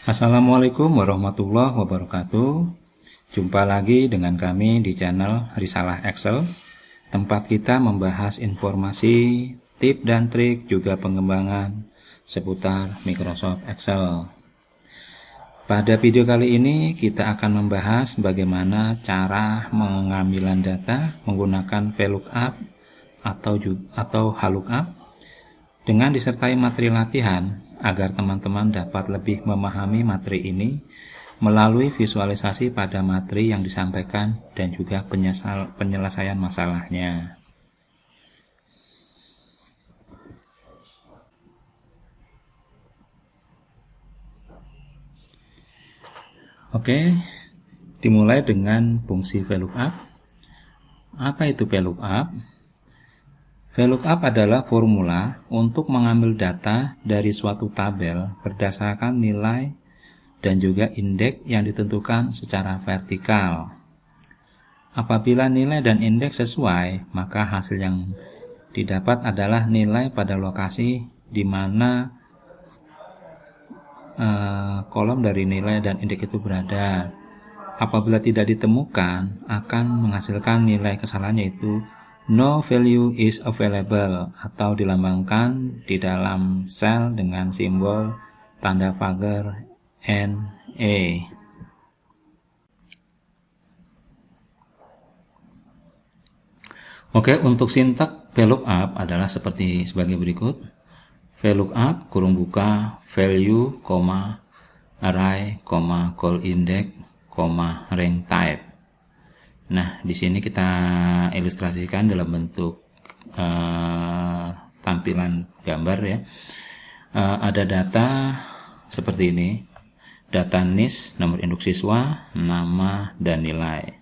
Assalamualaikum warahmatullahi wabarakatuh. Jumpa lagi dengan kami di channel Risalah Excel, tempat kita membahas informasi, tips dan trik juga pengembangan seputar Microsoft Excel. Pada video kali ini kita akan membahas bagaimana cara pengambilan data menggunakan VLOOKUP atau HLOOKUP dengan disertai materi latihan agar teman-teman dapat lebih memahami materi ini melalui visualisasi pada materi yang disampaikan dan juga penyelesaian masalahnya. Oke, dimulai dengan fungsi VLOOKUP. Apa itu VLOOKUP? VLOOKUP adalah formula untuk mengambil data dari suatu tabel berdasarkan nilai dan juga indeks yang ditentukan secara vertikal. Apabila nilai dan indeks sesuai, maka hasil yang didapat adalah nilai pada lokasi di mana kolom dari nilai dan indeks itu berada. Apabila tidak ditemukan, akan menghasilkan nilai kesalahan yaitu no value is available atau dilambangkan di dalam sel dengan simbol tanda pagar NA. Oke, untuk sintaks VLOOKUP adalah sebagai berikut. VLOOKUP kurung buka value, array, call index, rank type. Nah, di sini kita ilustrasikan dalam bentuk tampilan gambar ya. Ada data seperti ini. Data NIS, nomor induk siswa, nama dan nilai.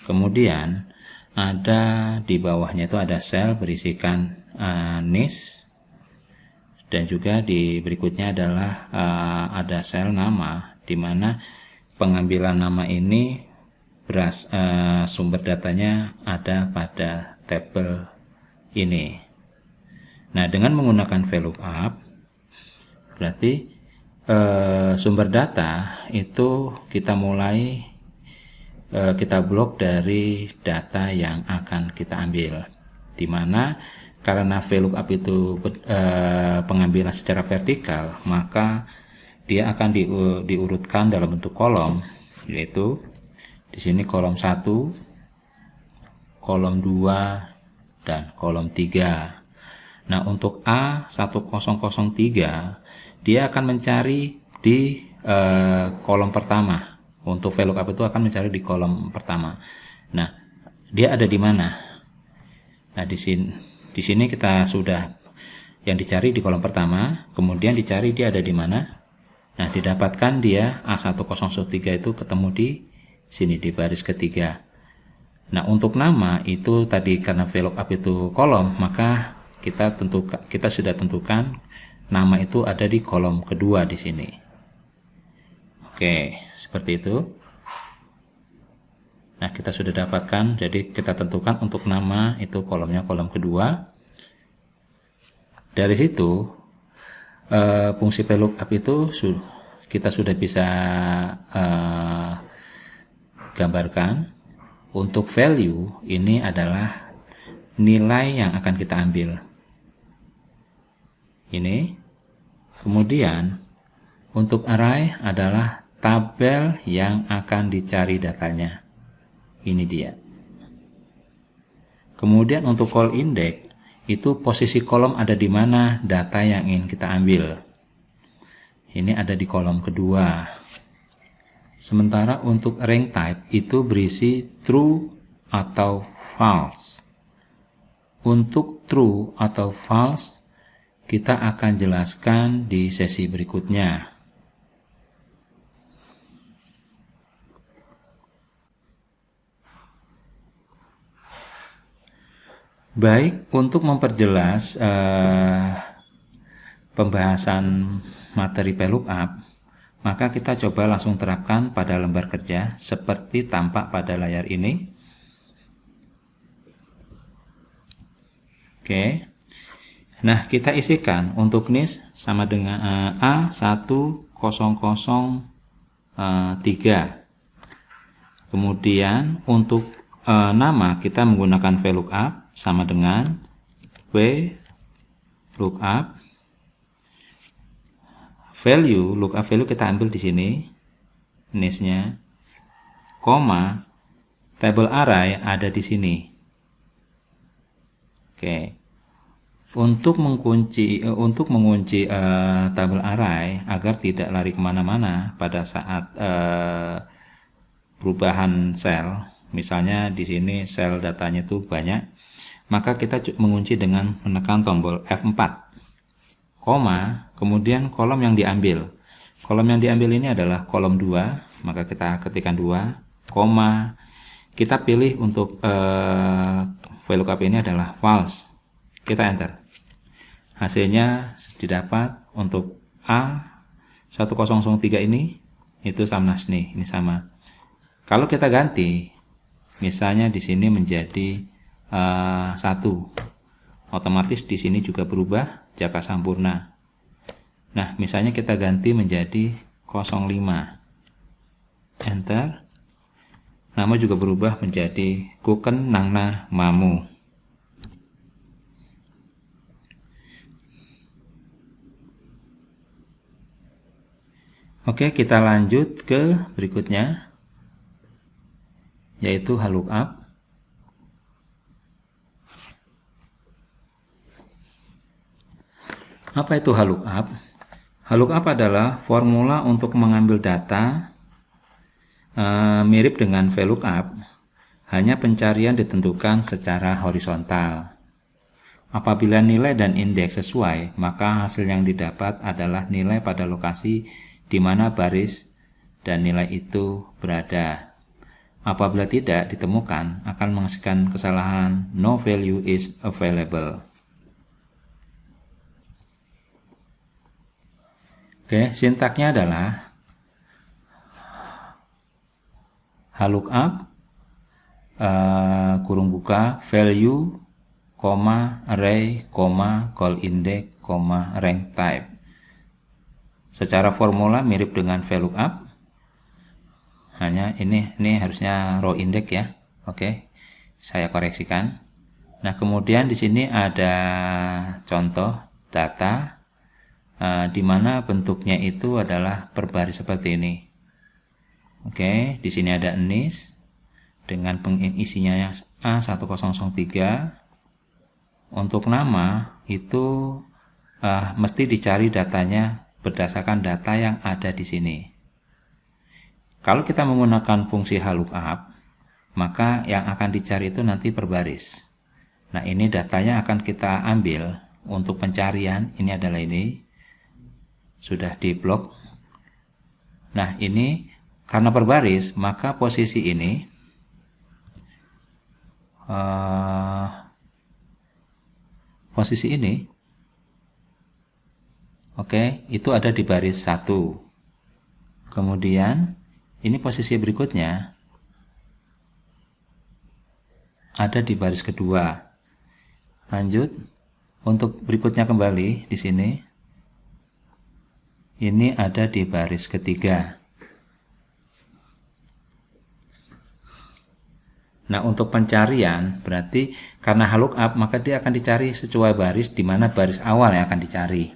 Kemudian ada di bawahnya itu ada sel berisikan NIS. Dan juga di berikutnya adalah ada sel nama, di mana pengambilan nama ini sumber datanya ada pada tabel ini. Nah, dengan menggunakan VLOOKUP berarti sumber data itu kita blok dari data yang akan kita ambil, di mana karena VLOOKUP itu pengambilan secara vertikal, maka dia akan diurutkan dalam bentuk kolom, yaitu di sini kolom 1, kolom 2, dan kolom 3. Nah, untuk A1003 dia akan mencari di kolom pertama. Untuk VLOOKUP itu akan mencari di kolom pertama. Nah, dia ada di mana? Nah, di sini kita sudah yang dicari di kolom pertama, kemudian dicari dia ada di mana. Nah, didapatkan dia A1003 itu ketemu di sini di baris ketiga. Nah, untuk nama itu tadi karena VLOOKUP itu kolom, maka kita sudah tentukan nama itu ada di kolom kedua di sini. Oke, seperti itu. Nah, kita sudah dapatkan, jadi kita tentukan untuk nama itu kolomnya kolom kedua. Dari situ fungsi VLOOKUP itu kita sudah bisa gambarkan. Untuk value ini adalah nilai yang akan kita ambil. Ini. Kemudian untuk array adalah tabel yang akan dicari datanya. Ini dia. Kemudian untuk call index itu posisi kolom ada di mana data yang ingin kita ambil. Ini ada di kolom kedua. Sementara untuk rank type itu berisi true atau false. Untuk true atau false kita akan jelaskan di sesi berikutnya. Baik, untuk memperjelas pembahasan materi VLOOKUP, maka kita coba langsung terapkan pada lembar kerja seperti tampak pada layar ini. Oke. Nah, kita isikan untuk NIS sama dengan A1003. Kemudian untuk nama kita menggunakan VLOOKUP sama dengan VLOOKUP value, lookup value kita ambil di sini NIS-nya, koma table array ada di sini. Oke. Untuk mengunci tabel array agar tidak lari kemana-mana pada saat perubahan sel, misalnya di sini sel datanya itu banyak, maka kita mengunci dengan menekan tombol F4, koma, kemudian kolom yang diambil. Kolom yang diambil ini adalah kolom 2, maka kita ketikkan 2, koma, kita pilih untuk VLOOKUP ini adalah false, kita enter. Hasilnya didapat untuk A1003 ini itu sama nih, ini sama. Kalau kita ganti, misalnya di sini menjadi 1, otomatis di sini juga berubah jaka sampurna. Nah, misalnya kita ganti menjadi 05, enter. Nama juga berubah menjadi Kuken Nangna Mamu. Oke, kita lanjut ke berikutnya, yaitu VLOOKUP. Apa itu VLOOKUP? VLOOKUP adalah formula untuk mengambil data mirip dengan VLOOKUP, hanya pencarian ditentukan secara horizontal. Apabila nilai dan indeks sesuai, maka hasil yang didapat adalah nilai pada lokasi di mana baris dan nilai itu berada. Apabila tidak ditemukan, akan menghasilkan kesalahan no value is available. Oke, sintaknya adalah VLOOKUP kurung buka value, array, call index, rank type. Secara formula mirip dengan VLOOKUP, hanya ini harusnya row index ya. Oke, saya koreksikan. Nah, kemudian di sini ada contoh data di mana bentuknya itu adalah berbaris seperti ini. Oke, di sini ada NIS dengan pengisinya A1003. Untuk nama itu mesti dicari datanya berdasarkan data yang ada di sini. Kalau kita menggunakan fungsi VLOOKUP, maka yang akan dicari itu nanti berbaris. Nah, ini datanya akan kita ambil untuk pencarian. Ini adalah ini sudah di blok. Nah, ini karena berbaris, maka posisi ini oke, itu ada di baris 1. Kemudian ini posisi berikutnya ada di baris kedua. Lanjut, untuk berikutnya kembali di sini. Ini ada di baris ketiga. Nah, untuk pencarian berarti karena VLOOKUP maka dia akan dicari sesuai baris, di mana baris awal yang akan dicari.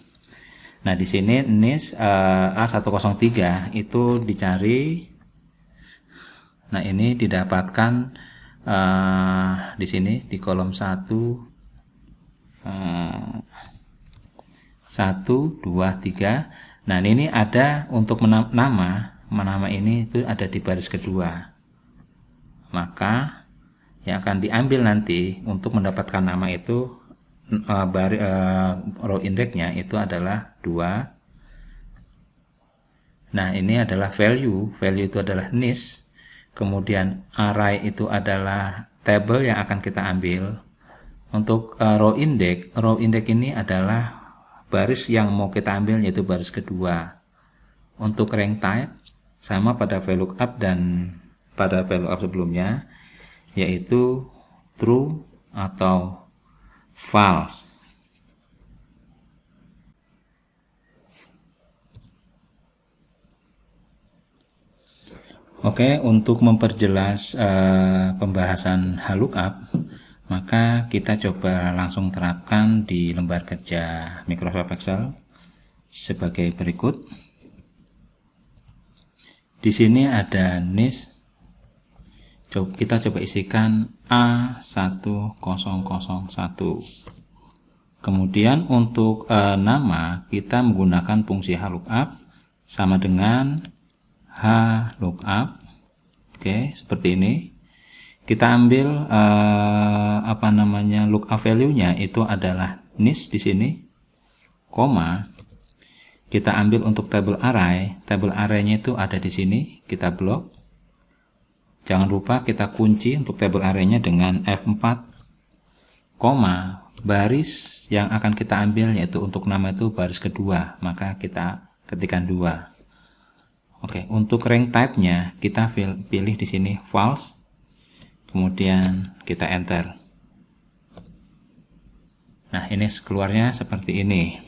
Nah, di sini NIS A1003 itu dicari. Nah, ini didapatkan di sini di kolom 1 1, 2, 3. Nah, ini ada untuk nama ini itu ada di baris kedua. Maka yang akan diambil nanti untuk mendapatkan nama itu row indexnya itu adalah 2. Nah, ini adalah value itu adalah NIS. Kemudian array itu adalah table yang akan kita ambil. Untuk row index ini adalah baris yang mau kita ambil, yaitu baris kedua. Untuk rank type sama pada VLOOKUP dan pada VLOOKUP sebelumnya, yaitu true atau false. Oke, untuk memperjelas pembahasan lookup, maka kita coba langsung terapkan di lembar kerja Microsoft Excel sebagai berikut. Di sini ada NIS. Kita coba isikan A1001. Kemudian untuk nama kita menggunakan fungsi lookup sama dengan lookup. Oke, seperti ini. Kita ambil lookup value-nya itu adalah NIS di sini, koma. Kita ambil untuk table array-nya itu ada di sini, kita blok. Jangan lupa kita kunci untuk table array-nya dengan F4, koma, baris yang akan kita ambil yaitu untuk nama itu baris kedua, maka kita ketikkan 2. Oke, untuk rank type-nya kita pilih di sini false, kemudian kita enter. Nah, ini keluarnya seperti ini.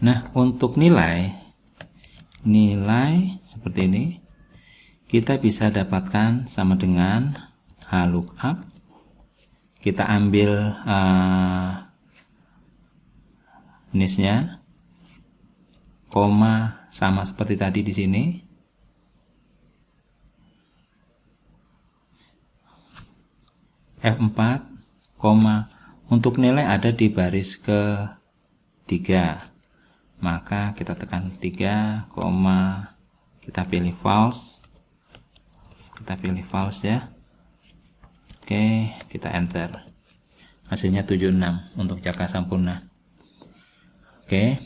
Nah, untuk nilai seperti ini kita bisa dapatkan sama dengan lookup. Kita ambil NIS-nya, koma, sama seperti tadi di sini. F4, koma, untuk nilai ada di baris ke-3. Maka kita tekan 3, koma, kita pilih false. Kita pilih false ya. Oke, kita enter. Hasilnya 76 untuk Jaka Sampurna. Oke.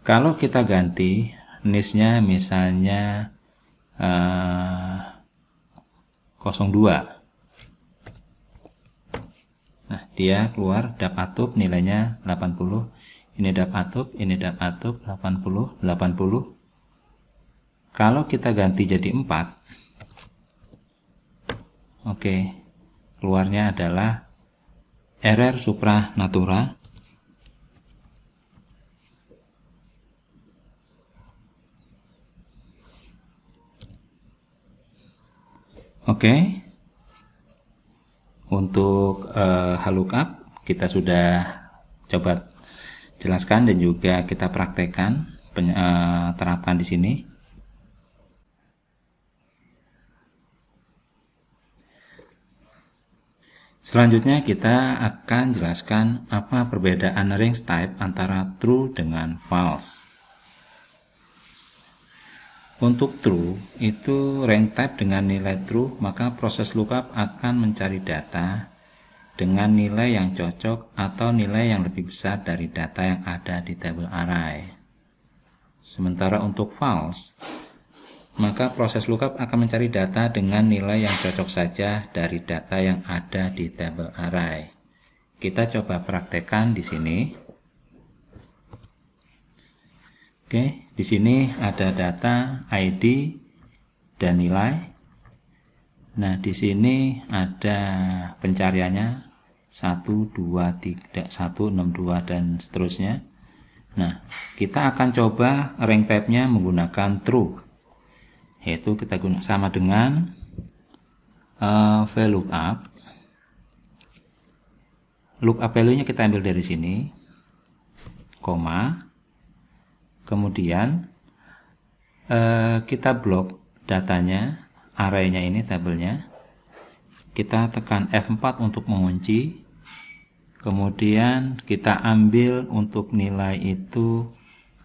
Kalau kita ganti NIS-nya misalnya 02. Nah, dia keluar dap atup nilainya 80. Ini dap atup 80, 80. Kalau kita ganti jadi 4. Oke. Keluarnya adalah error supranatura. Oke, untuk lookup kita sudah coba jelaskan dan juga kita praktekkan, terapkan di sini. Selanjutnya kita akan jelaskan apa perbedaan range type antara true dengan false. Untuk true itu range type dengan nilai true, maka proses lookup akan mencari data dengan nilai yang cocok atau nilai yang lebih besar dari data yang ada di table array. Sementara untuk false, maka proses lookup akan mencari data dengan nilai yang cocok saja dari data yang ada di table array. Kita coba praktekkan di sini. Oke, di sini ada data ID dan nilai. Nah, di sini ada pencariannya 1, 2, 3, 1, 6, 2 dan seterusnya. Nah, kita akan coba rank type-nya menggunakan true. Yaitu kita gunakan sama dengan VLOOKUP. Lookup value-nya kita ambil dari sini, koma. Kemudian kita blok datanya, array-nya ini, tabelnya. Kita tekan F4 untuk mengunci. Kemudian kita ambil untuk nilai itu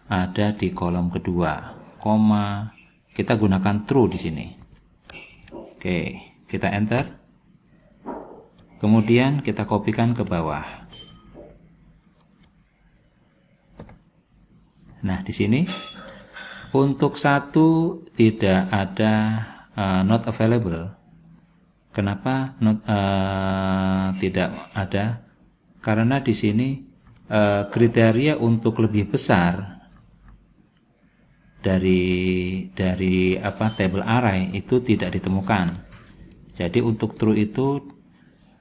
ada di kolom kedua, koma. Kita gunakan true di sini. Oke, kita enter. Kemudian kita kopikan ke bawah. Nah, di sini untuk 1 tidak ada not available. Kenapa tidak ada? Karena di sini kriteria untuk lebih besar dari table array itu tidak ditemukan. Jadi untuk true itu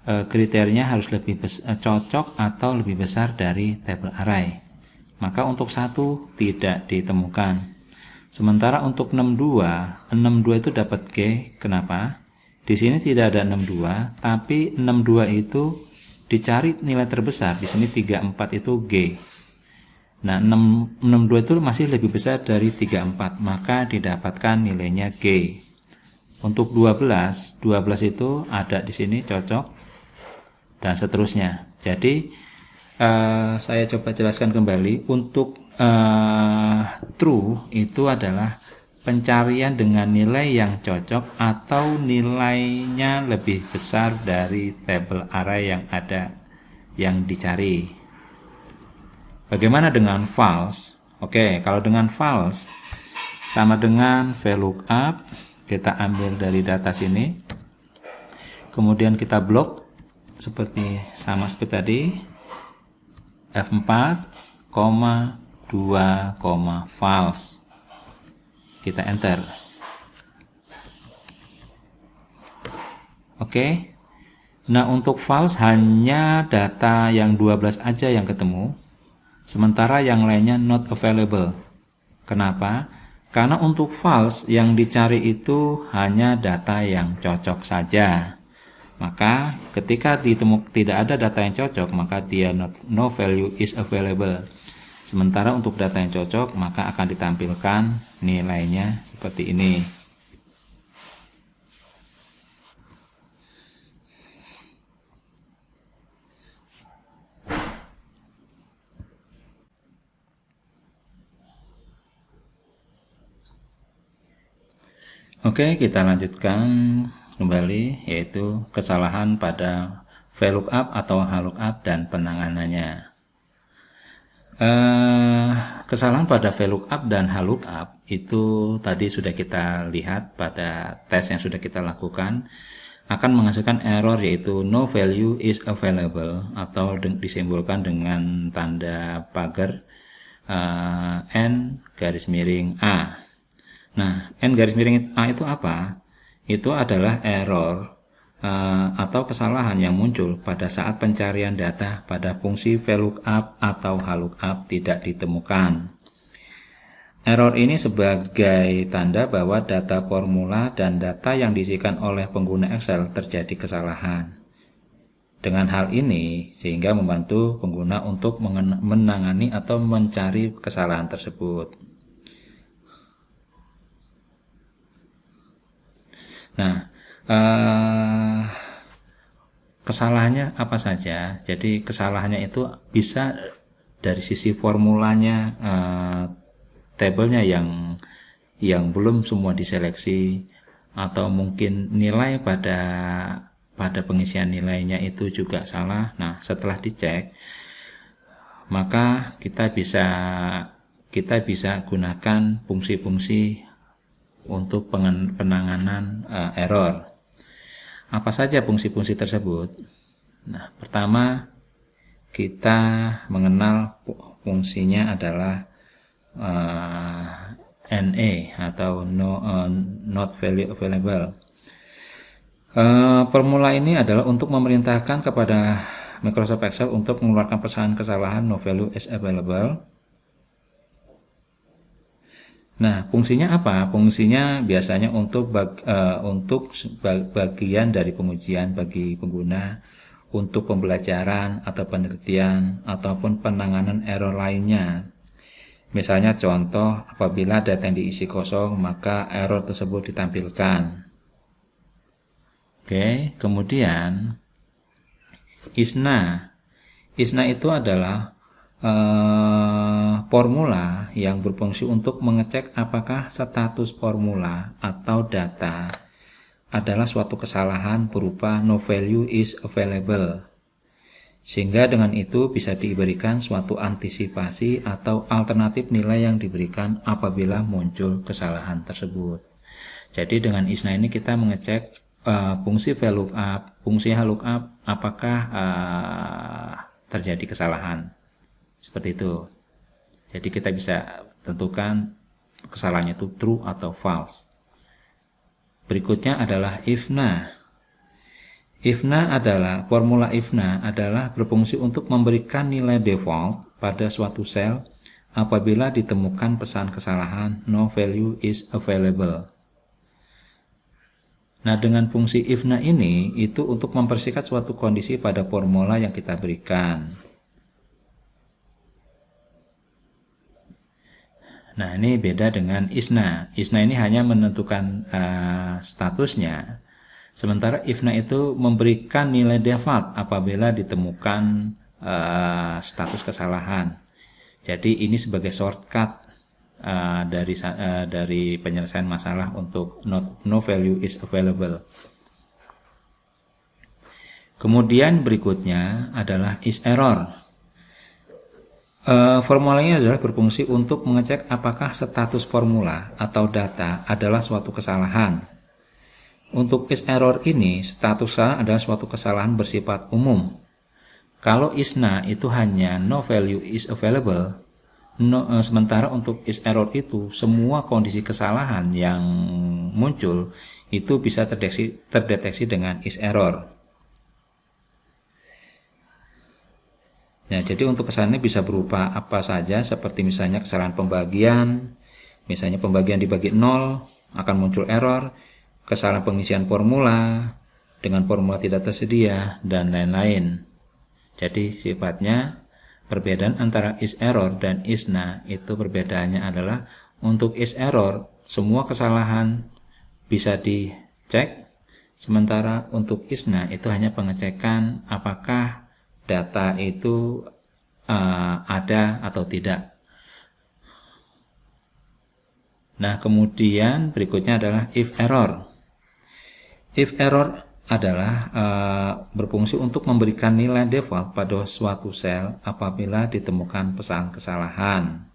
kriterianya harus lebih cocok atau lebih besar dari tabel array. Maka untuk 1 tidak ditemukan. Sementara untuk 62 itu dapat G. Kenapa? Di sini tidak ada 62, tapi 62 itu dicari nilai terbesar. Di sini 34 itu G. Nah, 62 itu masih lebih besar dari 34, maka didapatkan nilainya G. Untuk 12 itu ada di sini cocok dan seterusnya. Jadi saya coba jelaskan kembali. Untuk true itu adalah pencarian dengan nilai yang cocok atau nilainya lebih besar dari tabel array yang ada yang dicari. Bagaimana dengan false? Oke, kalau dengan false sama dengan VLOOKUP. Kita ambil dari data sini, kemudian kita blok sama seperti tadi, F4, 2, false. Kita enter. Oke. Nah, untuk false hanya data yang 12 aja yang ketemu, sementara yang lainnya not available. Kenapa? Karena untuk false yang dicari itu hanya data yang cocok saja. Maka ketika tidak ada data yang cocok, maka dia no value is available. Sementara untuk data yang cocok, maka akan ditampilkan nilainya seperti ini. Oke, kita lanjutkan kembali, yaitu kesalahan pada VLOOKUP atau HLOOKUP dan penanganannya. Kesalahan pada VLOOKUP dan HLOOKUP itu tadi sudah kita lihat pada tes yang sudah kita lakukan, akan menghasilkan error yaitu no value is available, atau disimbolkan dengan tanda pagar N_A. Nah, N_A itu apa? Itu adalah error atau kesalahan yang muncul pada saat pencarian data pada fungsi VLOOKUP atau HLOOKUP tidak ditemukan. Error ini sebagai tanda bahwa data formula dan data yang diisikan oleh pengguna Excel terjadi kesalahan. Dengan hal ini, sehingga membantu pengguna untuk menangani atau mencari kesalahan tersebut. Nah, kesalahannya apa saja? Jadi kesalahannya itu bisa dari sisi formulanya, tabelnya yang belum semua diseleksi, atau mungkin nilai pada pengisian nilainya itu juga salah. Nah, setelah dicek, maka kita bisa gunakan fungsi-fungsi untuk penanganan error. Apa saja fungsi-fungsi tersebut? Nah, pertama kita mengenal fungsinya adalah NA atau not value available. Formula ini adalah untuk memerintahkan kepada Microsoft Excel untuk mengeluarkan pesan kesalahan no value is available. Nah, fungsinya apa? Fungsinya biasanya untuk bagian dari pengujian bagi pengguna, untuk pembelajaran atau penelitian ataupun penanganan error lainnya. Misalnya contoh, apabila data yang diisi kosong, maka error tersebut ditampilkan. Oke, kemudian ISNA. ISNA itu adalah formula yang berfungsi untuk mengecek apakah status formula atau data adalah suatu kesalahan berupa no value is available, sehingga dengan itu bisa diberikan suatu antisipasi atau alternatif nilai yang diberikan apabila muncul kesalahan tersebut. Jadi dengan ISNA ini kita mengecek fungsi VLOOKUP, fungsi HLOOKUP, apakah terjadi kesalahan. Seperti itu. Jadi kita bisa tentukan kesalahannya itu true atau false. Berikutnya adalah IFNA. Formula IFNA adalah berfungsi untuk memberikan nilai default pada suatu sel apabila ditemukan pesan kesalahan no value is available. Nah, dengan fungsi IFNA ini itu untuk mempersingkat suatu kondisi pada formula yang kita berikan. Nah, ini beda dengan ISNA. ISNA ini hanya menentukan statusnya. Sementara IFNA itu memberikan nilai default apabila ditemukan status kesalahan. Jadi ini sebagai shortcut dari penyelesaian masalah untuk no value is available. Kemudian berikutnya adalah is error. Formulanya adalah berfungsi untuk mengecek apakah status formula atau data adalah suatu kesalahan. Untuk is error ini, statusnya adalah suatu kesalahan bersifat umum. Kalau ISNA itu hanya no value is available, sementara untuk is error itu semua kondisi kesalahan yang muncul itu bisa terdeteksi dengan is error. Ya, jadi untuk kesalahan ini bisa berupa apa saja, seperti misalnya kesalahan pembagian, misalnya pembagian dibagi 0 akan muncul error, kesalahan pengisian formula dengan formula tidak tersedia, dan lain-lain. Jadi sifatnya perbedaan antara is error dan ISNA itu perbedaannya adalah untuk is error semua kesalahan bisa dicek, sementara untuk ISNA itu hanya pengecekan apakah data itu ada atau tidak. Nah, kemudian berikutnya adalah if error. If error adalah berfungsi untuk memberikan nilai default pada suatu sel apabila ditemukan pesan kesalahan.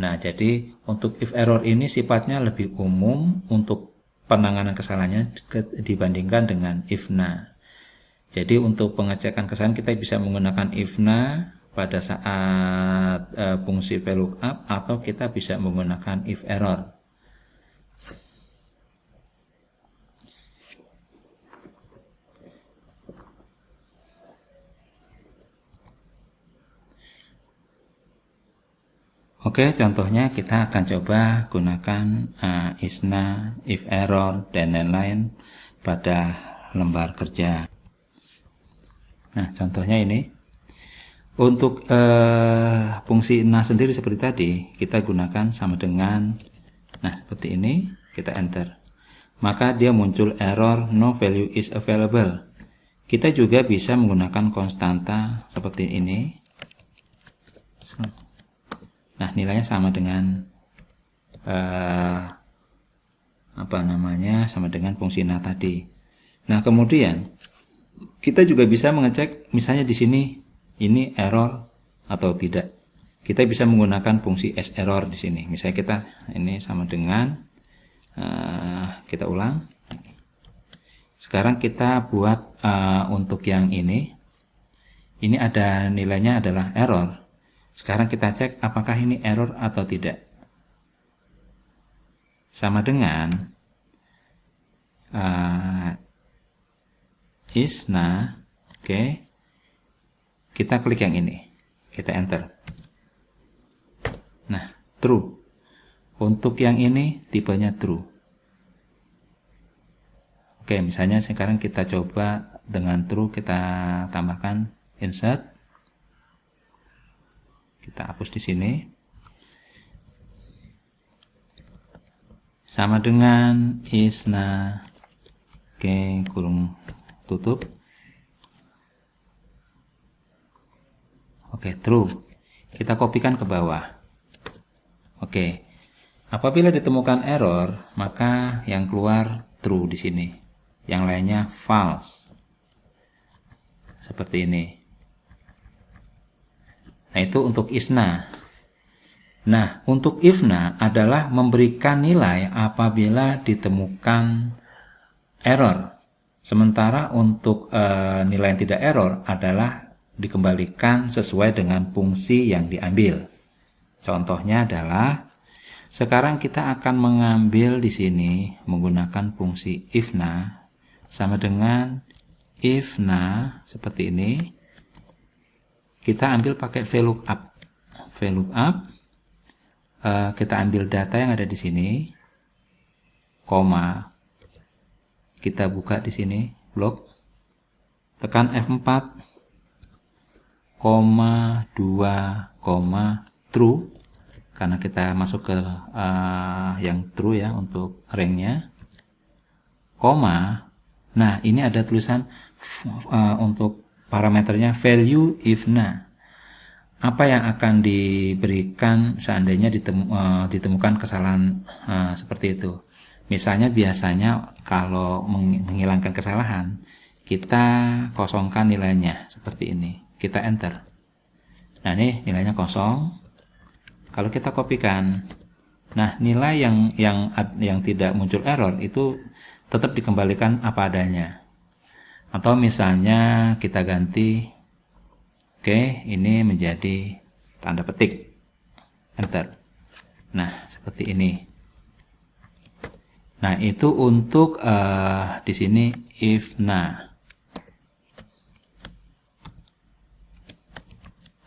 Nah, jadi untuk if error ini sifatnya lebih umum untuk penanganan kesalahannya dibandingkan dengan IFNA. Jadi untuk pengecekan kesalahan kita bisa menggunakan IFNA pada saat fungsi VLOOKUP, atau kita bisa menggunakan if error. Oke, contohnya kita akan coba gunakan ISNA, if error, dan lain-lain pada lembar kerja. Nah, contohnya ini. Untuk fungsi ISNA sendiri seperti tadi, kita gunakan sama dengan, nah seperti ini, kita enter. Maka dia muncul error no value is available. Kita juga bisa menggunakan konstanta seperti ini. Nah, nilainya sama dengan sama dengan fungsi na tadi. Nah, kemudian kita juga bisa mengecek misalnya di sini ini error atau tidak. Kita bisa menggunakan fungsi sError di sini. Misalnya kita ini sama dengan kita ulang. Sekarang kita buat untuk yang ini ada nilainya adalah error. Sekarang kita cek apakah ini error atau tidak. Sama dengan ISNA. Oke. Kita klik yang ini. Kita enter. Nah, true. Untuk yang ini tipenya true. Oke, misalnya sekarang kita coba dengan true, kita tambahkan insert. Kita hapus di sini. Sama dengan ISNA. Oke, kurung tutup. Oke, true. Kita kopikan ke bawah. Oke. Apabila ditemukan error, maka yang keluar true di sini. Yang lainnya false. Seperti ini. Nah, itu untuk ISNA. Nah, untuk IFNA adalah memberikan nilai apabila ditemukan error. Sementara untuk nilai yang tidak error adalah dikembalikan sesuai dengan fungsi yang diambil. Contohnya adalah sekarang kita akan mengambil di sini menggunakan fungsi IFNA sama dengan if na, seperti ini. Kita ambil pakai VLOOKUP. VLOOKUP, kita ambil data yang ada di sini, koma, kita buka di sini blok, tekan F4, koma 2, koma true, karena kita masuk ke yang true ya untuk ranknya, koma. Nah, ini ada tulisan untuk parameternya value if na. Apa yang akan diberikan seandainya ditemukan kesalahan seperti itu. Misalnya biasanya kalau menghilangkan kesalahan, kita kosongkan nilainya seperti ini. Kita enter. Nah, ini nilainya kosong. Kalau kita kopikan, nah nilai yang tidak muncul error itu tetap dikembalikan apa adanya. Atau misalnya kita ganti, oke, ini menjadi tanda petik, enter. Nah, seperti ini. Nah, itu untuk di sini if na.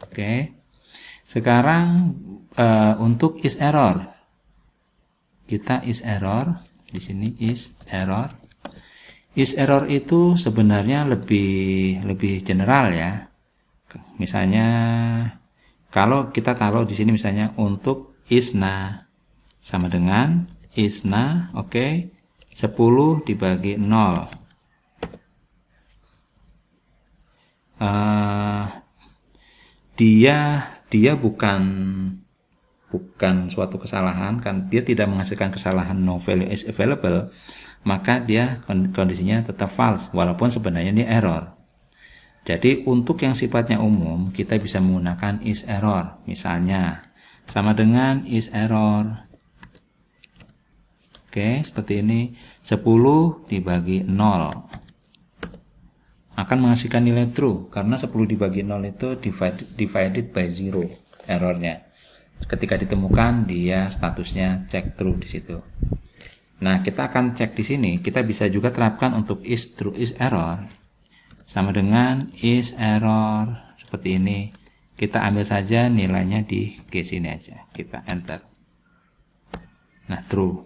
Oke. Sekarang untuk is error. Kita is error. Di sini is error. Is error itu sebenarnya lebih general ya. Misalnya kalau kita taruh di sini misalnya untuk is na sama dengan is na, oke, 10 dibagi 0. Dia bukan suatu kesalahan, kan dia tidak menghasilkan kesalahan no value is available, maka dia kondisinya tetap false walaupun sebenarnya ini error. Jadi untuk yang sifatnya umum kita bisa menggunakan is error, misalnya sama dengan is error. Oke, seperti ini, 10 dibagi 0 akan menghasilkan nilai true karena 10 dibagi 0 itu divided by 0 errornya. Ketika ditemukan dia statusnya check true di situ. Nah, kita akan cek di sini. Kita bisa juga terapkan untuk is true is error. Sama dengan is error seperti ini. Kita ambil saja nilainya di case ini aja. Kita enter. Nah, true.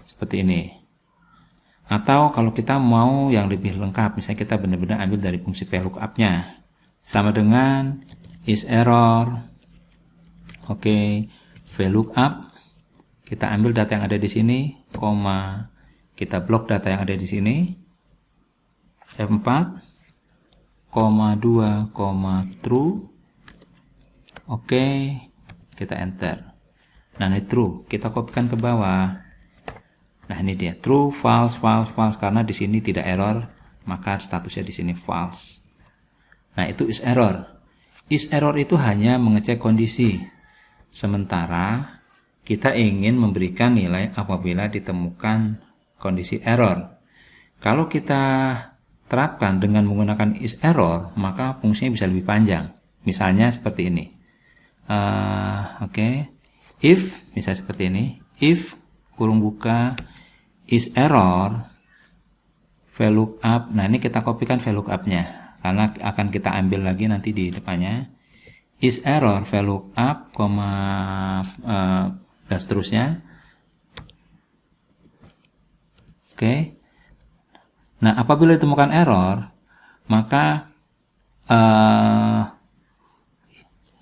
Seperti ini. Atau kalau kita mau yang lebih lengkap, misalnya kita benar-benar ambil dari fungsi VLOOKUP-nya. Sama dengan is error. Oke, VLOOKUP, kita ambil data yang ada di sini, koma, kita blok data yang ada di sini, F4, koma 2, koma true, oke, kita enter. Nah, ini true, kita kopikan ke bawah. Nah, ini dia true, false, false, false, karena di sini tidak error, maka statusnya di sini false. Nah, itu is error. Is error itu hanya mengecek kondisi. Sementara kita ingin memberikan nilai apabila ditemukan kondisi error. Kalau kita terapkan dengan menggunakan is error, maka fungsinya bisa lebih panjang. Misalnya seperti ini. Oke. If, misalnya seperti ini. If, kurung buka, is error, VLOOKUP. Nah, ini kita kopikan VLOOKUP-nya. Karena akan kita ambil lagi nanti di depannya. Is error VLOOKUP, dan seterusnya. Oke. Nah, apabila ditemukan error, maka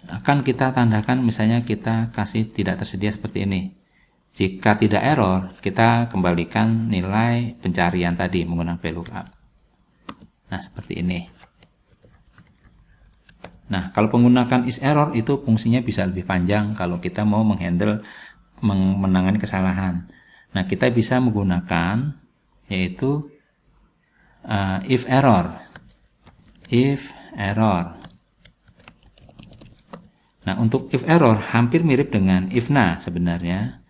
akan kita tandakan, misalnya kita kasih tidak tersedia seperti ini. Jika tidak error, kita kembalikan nilai pencarian tadi menggunakan VLOOKUP. Nah, seperti ini. Nah, kalau menggunakan is error itu fungsinya bisa lebih panjang kalau kita mau menangani kesalahan. Nah, kita bisa menggunakan yaitu if error. If error. Nah, untuk if error hampir mirip dengan if na sebenarnya,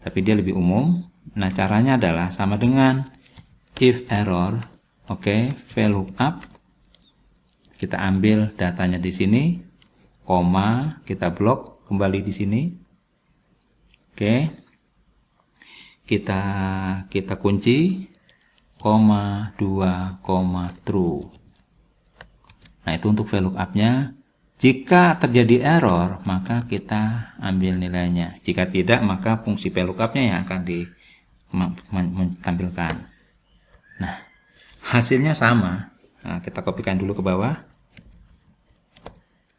tapi dia lebih umum. Nah, caranya adalah sama dengan if error. Oke, VLOOKUP. Kita ambil datanya di sini, koma, kita blok kembali di sini. Oke. Kita kunci. true. Nah, itu untuk VLOOKUP-nya. Jika terjadi error, maka kita ambil nilainya. Jika tidak, maka fungsi VLOOKUP-nya yang akan ditampilkan. Nah, hasilnya sama. Nah, kita kopikan dulu ke bawah.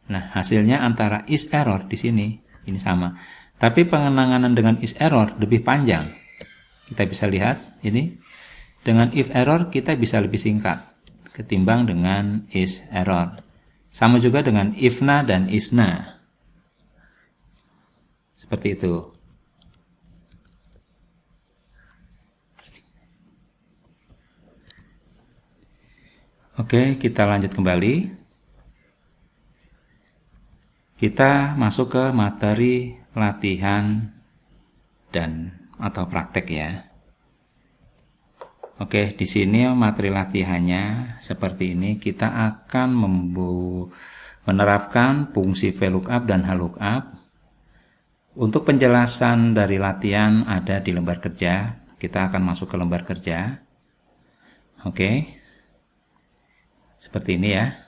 Nah, hasilnya antara is error di sini, ini sama. Tapi pengenangan dengan is error lebih panjang. Kita bisa lihat ini. Dengan if error kita bisa lebih singkat ketimbang dengan is error. Sama juga dengan ifna dan isna. Seperti itu. Oke, kita lanjut kembali. Kita masuk ke materi latihan dan atau praktek ya. Oke, di sini materi latihannya seperti ini. Kita akan menerapkan fungsi VLOOKUP dan HLOOKUP. Untuk penjelasan dari latihan ada di lembar kerja. Kita akan masuk ke lembar kerja. Oke. Seperti ini ya.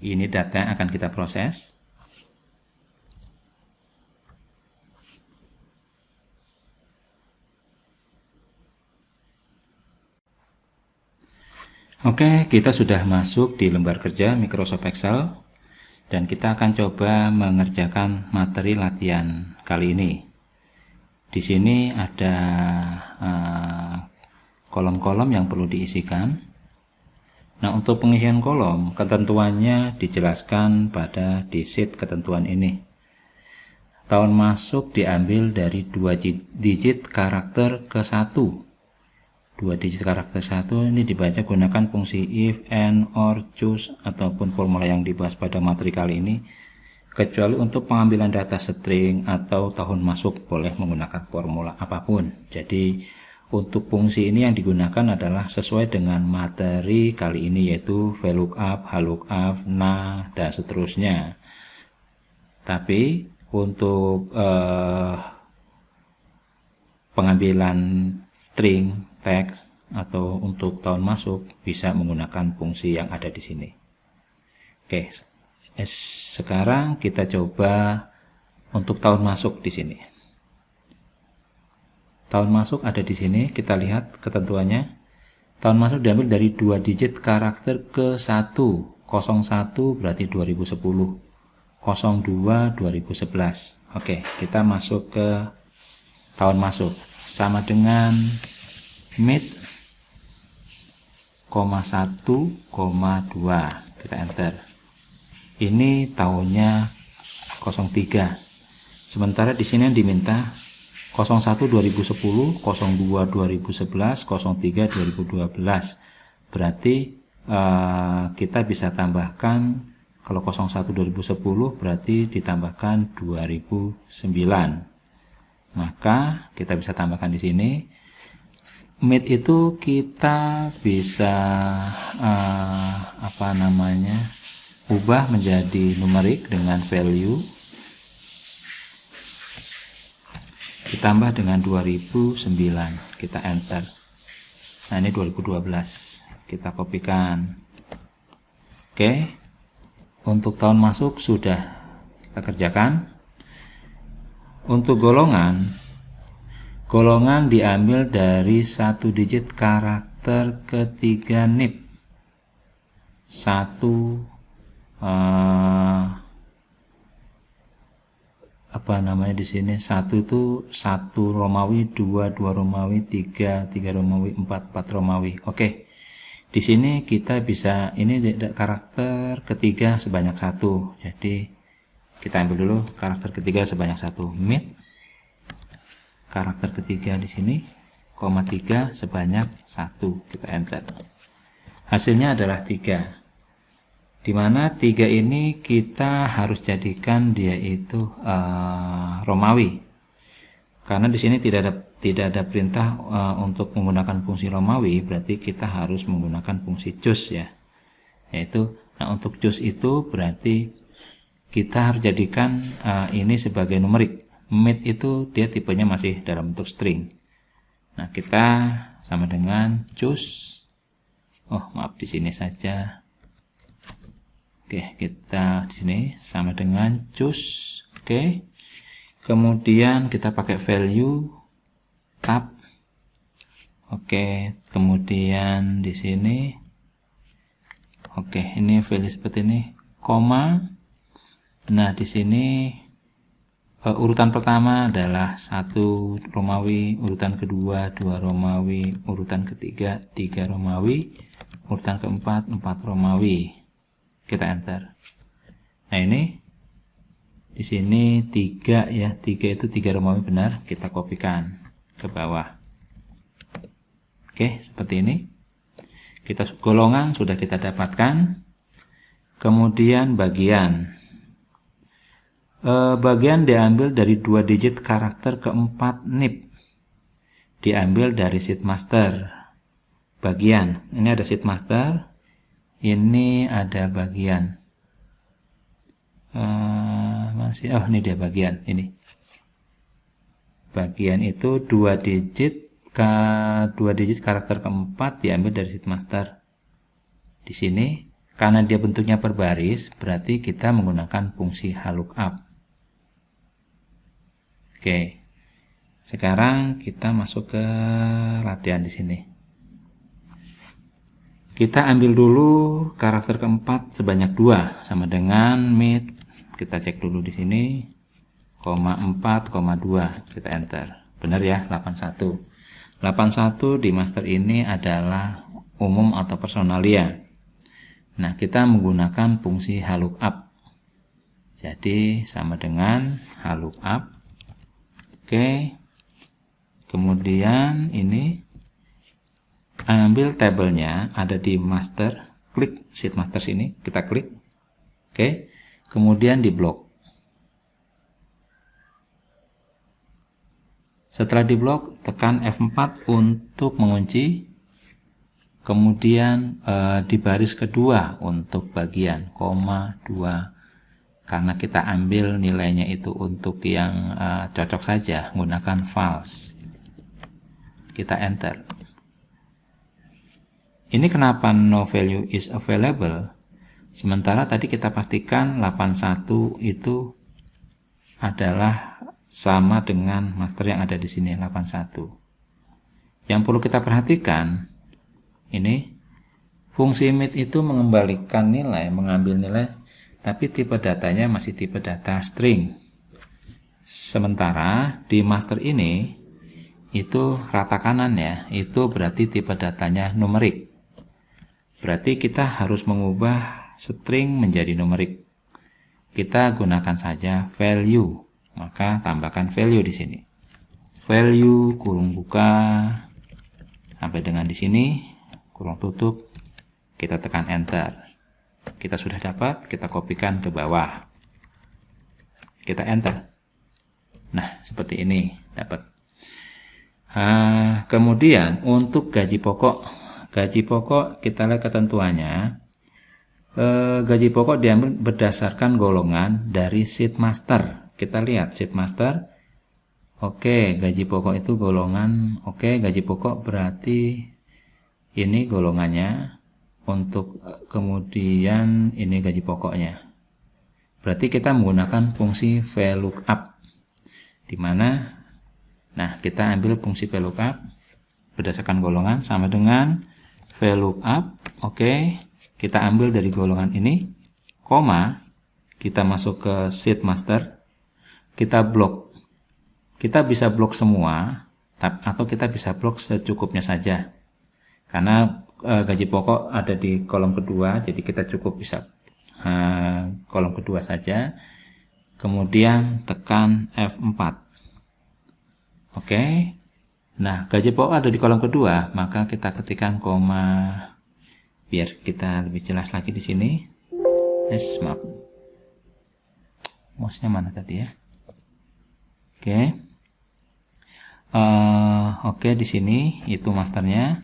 Ini data yang akan kita proses. Oke, kita sudah masuk di lembar kerja Microsoft Excel dan kita akan coba mengerjakan materi latihan kali ini. Di sini ada kolom-kolom yang perlu diisikan. Nah, untuk pengisian kolom, ketentuannya dijelaskan pada di sheet ketentuan ini. Tahun masuk diambil dari 2 digit karakter ke 1. 2 digit karakter 1 ini dibaca gunakan fungsi if, and, or, choose ataupun formula yang dibahas pada materi kali ini, kecuali untuk pengambilan data string atau tahun masuk boleh menggunakan formula apapun. Jadi untuk fungsi ini yang digunakan adalah sesuai dengan materi kali ini, yaitu VLOOKUP, HLOOKUP, nah, dan seterusnya. Tapi untuk pengambilan string, teks, atau untuk tahun masuk bisa menggunakan fungsi yang ada di sini. Oke, sekarang kita coba untuk tahun masuk di sini. Tahun masuk ada di sini, kita lihat ketentuannya. Tahun masuk diambil dari 2 digit karakter ke 1. 01 berarti 2010. 02 2011. Oke, kita masuk ke tahun masuk. Sama dengan mid, 1,2. Kita enter. Ini tahunnya 03. Sementara di sini yang diminta 01 2010, 02 2011, 03 2012. Berarti kita bisa tambahkan, kalau 01 2010 berarti ditambahkan 2009. Maka kita bisa tambahkan di sini. Mid itu kita bisa ubah menjadi numerik dengan value ditambah dengan 2009. Kita enter. Nah, ini 2012. Kita kopikan. Oke. Untuk tahun masuk sudah kita kerjakan. Untuk golongan diambil dari 1 digit karakter ketiga NIP. 1 di sini 1 itu 1 Romawi, 2 Romawi, 3 Romawi, 4 Romawi. Oke. Di sini kita bisa, ini karakter ketiga sebanyak 1. Jadi kita ambil dulu karakter ketiga sebanyak 1. Mid karakter ketiga di sini, 3 sebanyak 1. Kita enter. Hasilnya adalah 3. Dimana 3 ini kita harus jadikan dia itu Romawi. Karena di sini tidak ada perintah untuk menggunakan fungsi Romawi, berarti kita harus menggunakan fungsi choose ya. Yaitu, untuk choose itu berarti kita harus jadikan ini sebagai numerik. Mid itu dia tipenya masih dalam bentuk string. Nah, kita sama dengan choose. Oh, maaf, di sini saja. Oke, kita di sini sama dengan choose. Oke. Kemudian kita pakai value tab. Oke, kemudian di sini oke, ini value seperti ini, koma. Nah, di sini urutan pertama adalah 1 Romawi, urutan kedua 2 Romawi, urutan ketiga 3 Romawi, urutan keempat 4 Romawi. Kita enter. Nah, ini di sini 3 ya, 3 itu 3 Romawi benar, kita kopikan ke bawah. Oke, seperti ini. Kita golongan sudah kita dapatkan. Kemudian bagian. Bagian diambil dari 2 digit karakter keempat NIP. Diambil dari sheet master. Bagian. Ini ada sheet master. Ini ada bagian. Mana sih? Oh, ini dia bagian. Ini. Bagian itu 2 digit karakter keempat diambil dari sheet master. Di sini karena dia bentuknya per baris, berarti kita menggunakan fungsi lookup. Oke. Sekarang kita masuk ke latihan di sini. Kita ambil dulu karakter keempat sebanyak 2 sama dengan mid. Kita cek dulu di sini. 4,2 kita enter. Benar ya, 81. 81 di master ini adalah umum atau personalia. Nah, kita menggunakan fungsi lookup. Jadi sama dengan lookup. Oke. Kemudian ini ambil tabelnya ada di master, klik sheet master sini, kita klik. Oke. Kemudian di blok. Setelah di blok, tekan F4 untuk mengunci. Kemudian di baris kedua untuk bagian, koma 2. Karena kita ambil nilainya itu untuk yang cocok saja, menggunakan false. Kita enter. Ini kenapa no value is available? Sementara tadi kita pastikan 81 itu adalah sama dengan master yang ada di sini, 81. Yang perlu kita perhatikan, ini fungsi mid itu mengembalikan nilai, mengambil nilai, tapi tipe datanya masih tipe data string. Sementara di master ini itu rata kanan ya, itu berarti tipe datanya numerik. Berarti kita harus mengubah string menjadi numerik. Kita gunakan saja value, maka tambahkan value di sini. Value kurung buka sampai dengan di sini, kurung tutup, kita tekan enter. Kita sudah dapat, kita kopikan ke bawah. Kita enter. Nah, seperti ini dapat. Kemudian untuk gaji pokok kita lihat ketentuannya. Gaji pokok diambil berdasarkan golongan dari sheet master. Kita lihat sheet master. Oke, gaji pokok itu golongan. Oke, gaji pokok berarti ini golongannya. Untuk kemudian ini gaji pokoknya. Berarti kita menggunakan fungsi VLOOKUP. Di mana? Nah, kita ambil fungsi VLOOKUP berdasarkan golongan sama dengan VLOOKUP. Oke, kita ambil dari golongan ini, koma, kita masuk ke sheet master, kita blok. Kita bisa blok semua, atau kita bisa blok secukupnya saja. Karena gaji pokok ada di kolom kedua, jadi kita cukup bisa kolom kedua saja. Kemudian tekan F4. Oke. Nah, gaji pokok ada di kolom kedua, maka kita ketikkan koma. Biar kita lebih jelas lagi di sini. Maaf. Mouse-nya mana tadi ya? Oke. Oke, di sini itu masternya.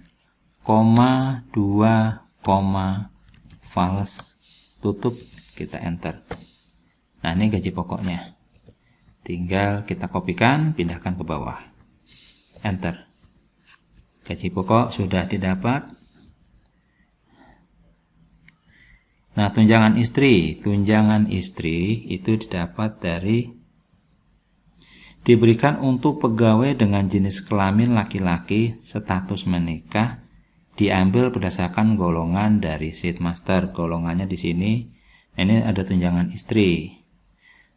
Koma 2, false, tutup, kita enter. Nah, ini gaji pokoknya. Tinggal kita kopikan, pindahkan ke bawah. Enter. Gaji pokok sudah didapat. Nah, tunjangan istri itu didapat diberikan untuk pegawai dengan jenis kelamin laki-laki status menikah, diambil berdasarkan golongan dari Seatmaster. Golongannya di sini, ini ada tunjangan istri.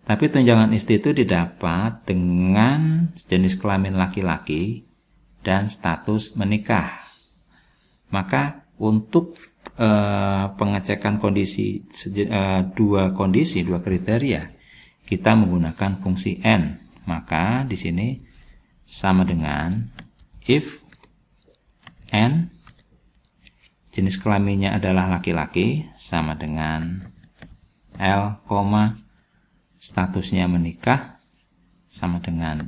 Tapi tunjangan istri itu didapat dengan jenis kelamin laki-laki dan status menikah. Maka untuk pengecekan dua kriteria, kita menggunakan fungsi N. Maka di sini sama dengan if N jenis kelaminnya adalah laki-laki sama dengan L, statusnya menikah sama dengan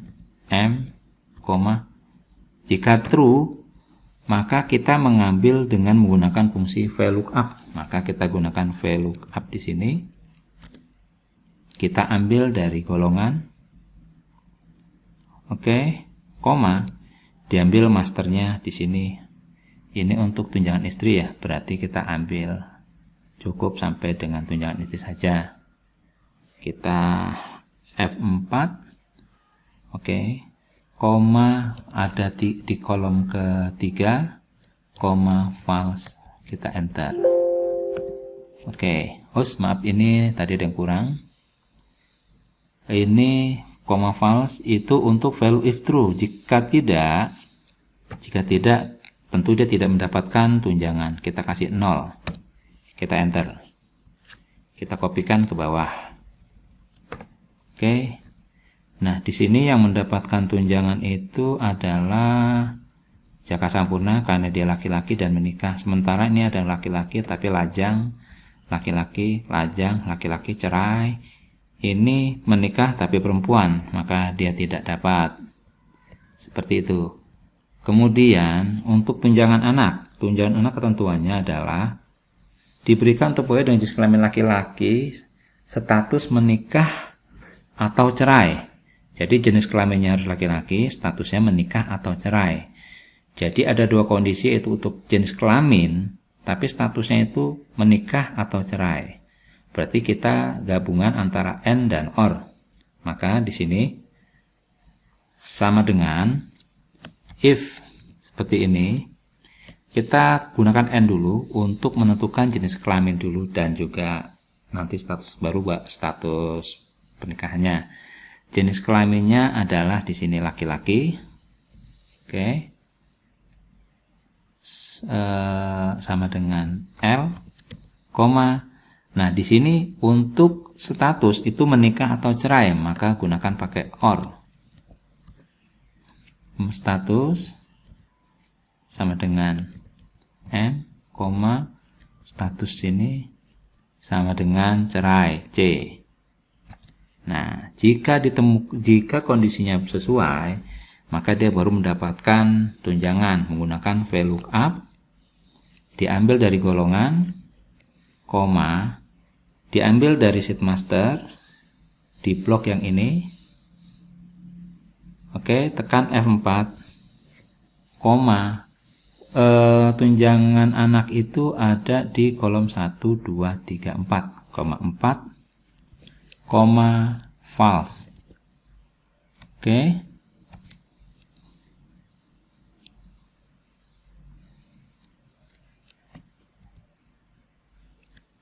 M, jika true maka kita mengambil dengan menggunakan fungsi VLOOKUP. Maka kita gunakan VLOOKUP di sini. Kita ambil dari golongan, diambil masternya di sini. Ini untuk tunjangan istri ya, berarti kita ambil cukup sampai dengan tunjangan istri saja. Kita F4, koma ada di kolom ketiga, koma false, kita enter. Maaf, ini tadi ada yang kurang. Ini koma false itu untuk value if true. Jika tidak tentu dia tidak mendapatkan tunjangan. Kita kasih 0. Kita enter. Kita kopikan ke bawah. Nah, di sini yang mendapatkan tunjangan itu adalah Jaka Sampurna karena dia laki-laki dan menikah. Sementara ini ada laki-laki tapi lajang, laki-laki, lajang, laki-laki cerai. Ini menikah tapi perempuan, maka dia tidak dapat. Seperti itu. Kemudian untuk tunjangan anak ketentuannya adalah diberikan untuk pegawai dengan jenis kelamin laki-laki, status menikah atau cerai. Jadi jenis kelaminnya harus laki-laki, statusnya menikah atau cerai. Jadi ada dua kondisi, yaitu untuk jenis kelamin, tapi statusnya itu menikah atau cerai. Berarti kita gabungan antara N dan OR. Maka di sini sama dengan if seperti ini. Kita gunakan N dulu untuk menentukan jenis kelamin dulu dan juga nanti status baru, status pernikahannya. Jenis kelaminnya adalah di sini laki-laki. Sama dengan L, nah di sini untuk status itu menikah atau cerai, maka gunakan pakai OR. Status sama dengan M, status sini sama dengan cerai, C. Nah, jika kondisinya sesuai, maka dia baru mendapatkan tunjangan menggunakan VLOOKUP, diambil dari golongan, diambil dari Seatmaster di blok yang ini. Tekan F4, tunjangan anak itu ada di kolom 1, 2, 3, 4, 4, false.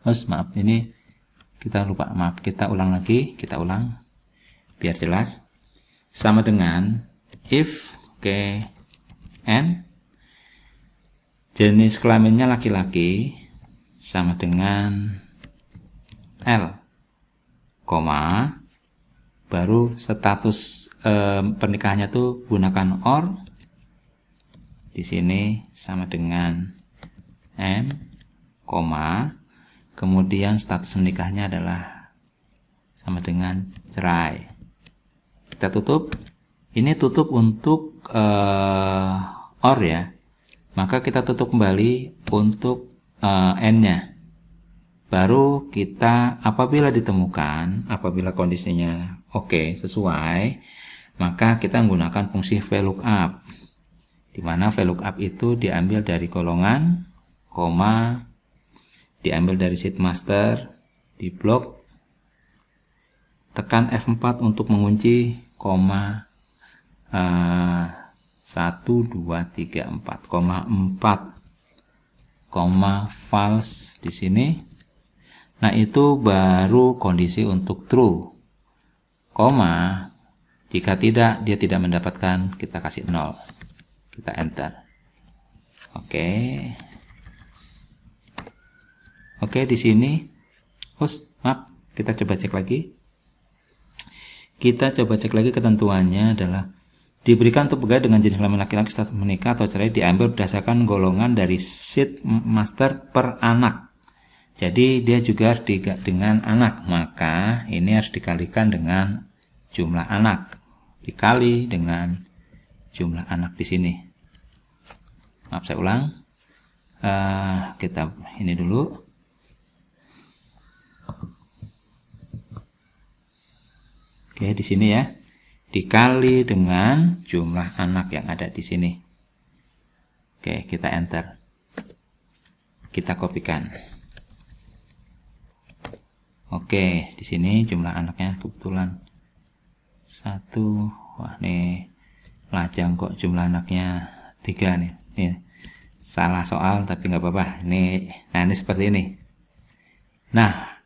Maaf, ini kita lupa. Kita ulang lagi, biar jelas. Sama dengan if N jenis kelaminnya laki-laki sama dengan L, baru status pernikahannya tuh gunakan OR. Di sini sama dengan M, kemudian status menikahnya adalah sama dengan cerai. Kita tutup. Ini tutup untuk OR ya. Maka kita tutup kembali untuk N-nya. Baru kita apabila kondisinya sesuai, maka kita menggunakan fungsi VLOOKUP. di mana VLOOKUP itu diambil dari golongan, koma, diambil dari sheet master, di blok, tekan F4 untuk mengunci, koma, 1, 2, 3, 4, koma 4, koma false di sini. Nah, itu baru kondisi untuk true. Koma, jika tidak, dia tidak mendapatkan, kita kasih 0. Kita enter. Oke, di sini. Maaf, kita coba cek lagi. Ketentuannya adalah diberikan untuk pegawai dengan jenis kelamin laki-laki status menikah atau cerai diambil berdasarkan golongan dari sheet master per anak. Jadi dia juga harus dengan anak, maka ini harus dikalikan dengan jumlah anak, dikali dengan jumlah anak di sini. Maaf, saya ulang. Kita ini dulu. Oke, di sini ya, dikali dengan jumlah anak yang ada di sini. Oke, kita enter. Kita kopikan. Oke, di sini jumlah anaknya kebetulan 1. Wah, nih lajang kok jumlah anaknya 3 nih. Nih salah soal tapi nggak apa-apa. Ini seperti ini. Nah,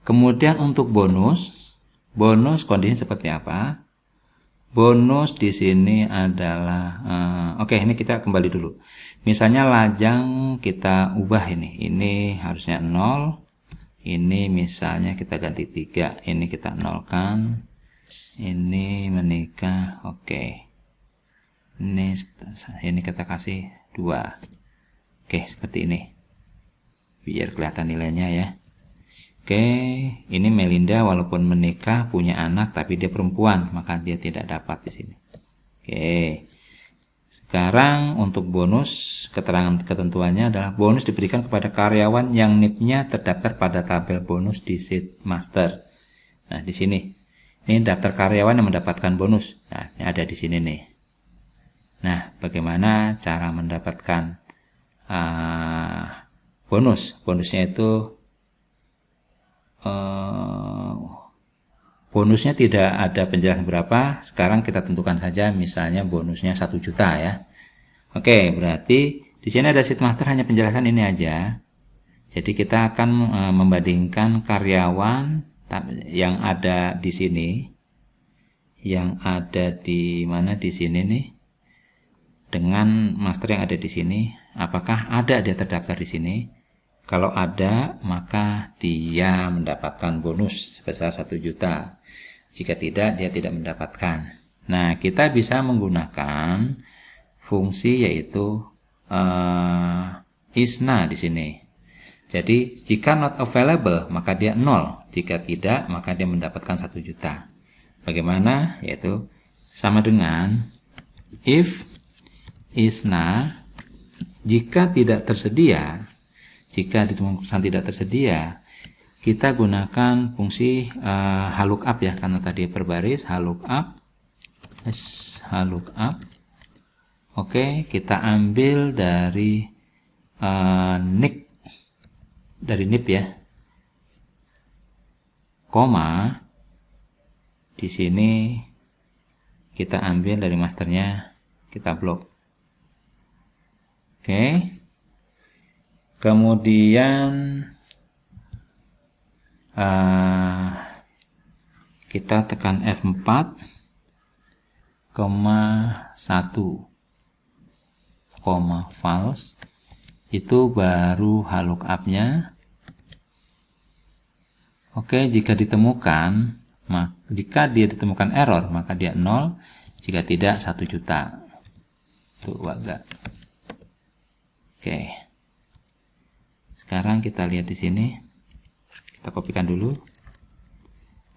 kemudian untuk bonus kondisinya seperti apa? Bonus di sini adalah ini kita kembali dulu. Misalnya lajang kita ubah ini harusnya 0. Ini misalnya kita ganti 3, ini kita nolkan, ini menikah. Oke, ini kita kasih 2. Oke, seperti ini biar kelihatan nilainya ya. Oke, ini Melinda walaupun menikah punya anak tapi dia perempuan, maka dia tidak dapat di sini. Oke, sekarang untuk bonus, keterangan ketentuannya adalah bonus diberikan kepada karyawan yang NIP-nya terdaftar pada tabel bonus di sheet master. Nah, di sini ini daftar karyawan yang mendapatkan bonus. Nah, ini ada di sini nih. Nah, bagaimana cara mendapatkan bonusnya itu bonusnya tidak ada penjelasan berapa. Sekarang kita tentukan saja misalnya bonusnya 1 juta ya. Oke, berarti di sini ada sheet master hanya penjelasan ini aja. Jadi kita akan membandingkan karyawan yang ada di sini, yang ada di mana di sini nih, dengan master yang ada di sini. Apakah ada dia terdaftar di sini? Kalau ada, maka dia mendapatkan bonus sebesar 1 juta. Jika tidak, dia tidak mendapatkan. Nah, kita bisa menggunakan fungsi yaitu ISNA di sini. Jadi, jika not available, maka dia 0. Jika tidak, maka dia mendapatkan 1 juta. Bagaimana? Yaitu sama dengan if ISNA jika tidak tersedia, jika ditemukan tidak tersedia, kita gunakan fungsi HLOOKUP ya, karena tadi berbaris HLOOKUP. Oke, kita ambil dari NIP ya, koma di sini kita ambil dari masternya, kita blok. Oke, kemudian kita tekan F4, 1, false, itu baru HLOOKUP-nya. Oke, jika dia ditemukan error, maka dia 0, jika tidak 1 juta. Tuh, agak. Oke. Sekarang kita lihat di sini. Kita kopikan dulu.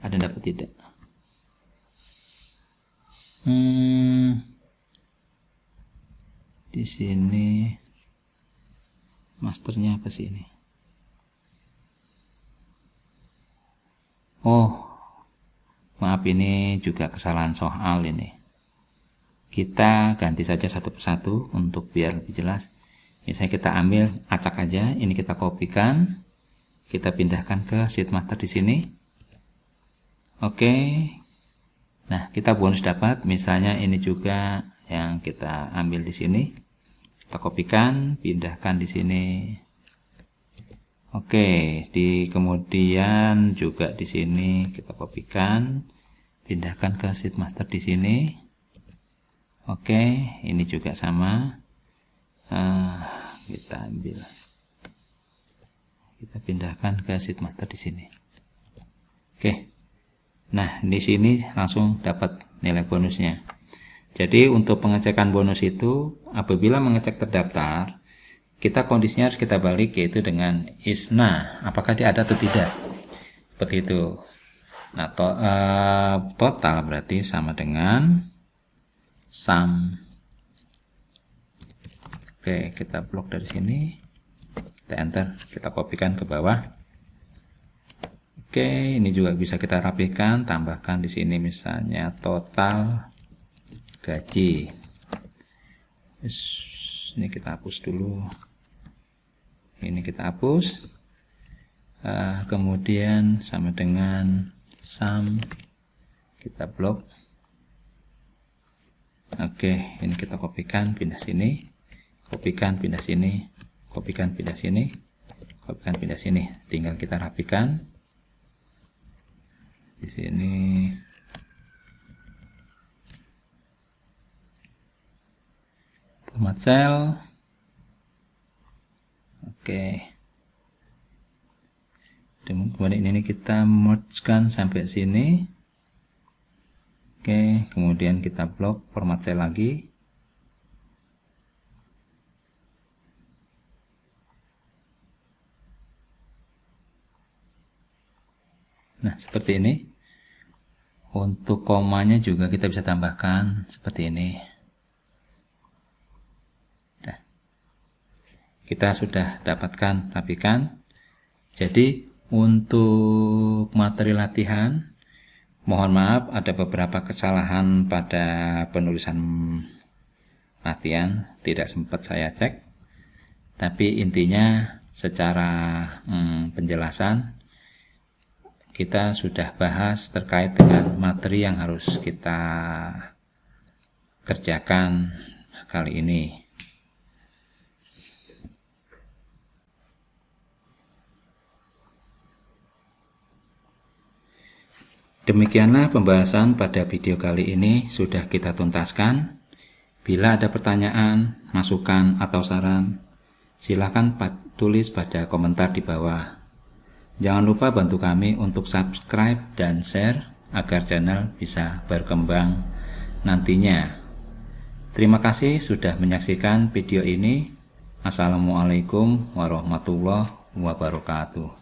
Ada dapat tidak? Di sini masternya apa sih ini? Oh, maaf, ini juga kesalahan soal ini. kita ganti saja satu persatu untuk biar lebih jelas. Misalnya kita ambil acak aja, ini kita kopikan, kita pindahkan ke sheet master di sini. Oke. Nah, kita bonus dapat, misalnya ini juga yang kita ambil di sini. Kita kopikan, pindahkan di sini. Oke, kemudian juga di sini kita kopikan, pindahkan ke sheet master di sini. Oke, ini juga sama. Kita ambil, kita pindahkan ke sheet master di sini. Oke, nah di sini langsung dapat nilai bonusnya. Jadi untuk pengecekan bonus itu, apabila mengecek terdaftar, kita kondisinya harus kita balik, yaitu dengan isna, apakah dia ada atau tidak, seperti itu. Nah, total berarti sama dengan sum. Oke, kita blok dari sini, kita enter, kita kopikan ke bawah. Oke, ini juga bisa kita rapikan, tambahkan di sini misalnya total gaji. Ini kita hapus dulu. Ini kita hapus, kemudian sama dengan sum, kita blok. Oke, ini kita kopikan, pindah sini, kopikan, pindah sini, kopikan, pindah sini, kopikan, pindah sini. Tinggal kita rapikan di sini. Format cell. Oke, kemudian ini kita mergekan sampai sini. Oke, kemudian kita blok, format cell lagi. Nah, seperti ini. Untuk komanya juga kita bisa tambahkan seperti ini. Kita sudah dapatkan, rapikan. Jadi untuk materi latihan, mohon maaf ada beberapa kesalahan pada penulisan latihan, tidak sempat saya cek. Tapi intinya secara penjelasan kita sudah bahas terkait dengan materi yang harus kita kerjakan kali ini. Demikianlah pembahasan pada video kali ini, sudah kita tuntaskan. Bila ada pertanyaan, masukan, atau saran, silakan tulis pada komentar di bawah. Jangan lupa bantu kami untuk subscribe dan share agar channel bisa berkembang nantinya. Terima kasih sudah menyaksikan video ini. Assalamualaikum warahmatullahi wabarakatuh.